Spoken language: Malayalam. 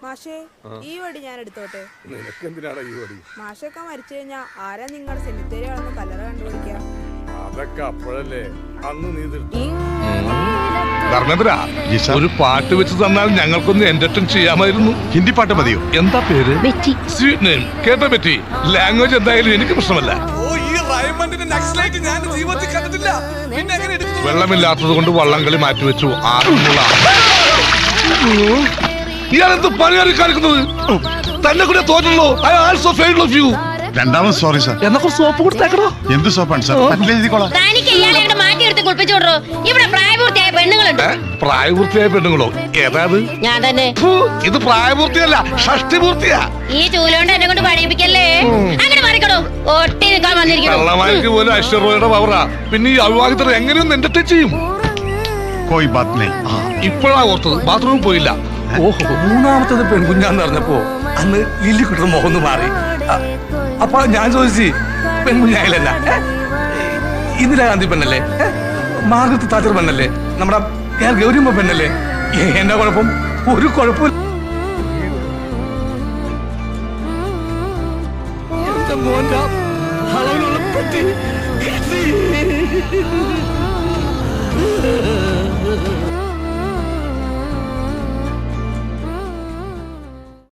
മാഷേ, ഈ വടി ഞാൻ എടുത്തോട്ടെ. നിനക്കെന്തിനാണ് ഈ വടി? മാഷൊക്കെ മരിച്ചു കഴിഞ്ഞാ ആരാ നിങ്ങളുടെ സെമിത്തേരിയാണെന്ന് കല്ലറ കണ്ടുപിടിക്കാം. അതൊക്കെ അപ്പോഴല്ലേ, അന്ന് നീ ധർമ്മേന്ദ്ര, ഒരു പാട്ട് വെച്ച് തന്നാൽ ഞങ്ങൾക്കൊന്ന് എന്റർടൈൻ ചെയ്യാമായിരുന്നു. ഹിന്ദി പാട്ട് മതിയോ? എന്താ പേര്? Sweet name. കേട്ടോ പറ്റി. ലാംഗ്വേജ് എന്തായാലും എനിക്ക് പ്രശ്നമല്ല. വെള്ളമില്ലാത്തത് കൊണ്ട് വള്ളംകളി മാറ്റിവെച്ചു. ഇയാളെന്ത് പണിയാണ് കാണിക്കുന്നത്? തന്നെ കൂടെ തോന്നുള്ളൂ. I also fail of you. രണ്ടാമത് സോറി സാർ. എന്നൊക്കെ സോപ്പ് കൊടുത്തേക്കണോ? എന്ത് സോപ്പാണ് സാർ? പ്രായപൂർത്തിയായ പെണ്ണുങ്ങളോ? ഏതാത്? ഞാൻ തന്നെ. ഇത് പ്രായപൂർത്തിയല്ല, ഷഷ്ടിപൂർത്തിയാ. ഈ ചൂലോണ്ട് എന്നെ കൊണ്ട് പണിയിപ്പിക്കല്ലേ. അങ്ങനെ മാറിക്കടോ. ഒട്ടി നിൽക്കാൻ വന്നിരിക്കുന്നു. കള്ളമാർക്ക് പോലും ഐശ്വര്യയുടെ പവറാ. പിന്നെ ഈ അവിവാഹിതർ എങ്ങനെയൊന്നും എന്റർടൈൻ ചെയ്യും? ഇപ്പോഴാ ഓർത്തത്, ബാത്റൂമിൽ പോയില്ല. ഓഹോ, മൂന്നാമത്തത് പെൺകുഞ്ഞാന്ന് പറഞ്ഞപ്പോ അന്ന് ലില്ലി കുട്ടർ മുഖം മാറി. അപ്പൊ ഞാൻ ചോദിച്ചു, പെൺകുഞ്ഞായില്ല, ഇന്ദിരാഗാന്ധി പെണ്ണല്ലേ, മാർഗരറ്റ് താച്ചർ പെണ്ണല്ലേ, നമ്മുടെ ഗൗരിയമ്മ പെണ്ണല്ലേ? എന്താ കുഴപ്പം? ഒരു കുഴപ്പമില്ല. എന്റെ മോന്റെ അളവിലുള്ള പെട്ടി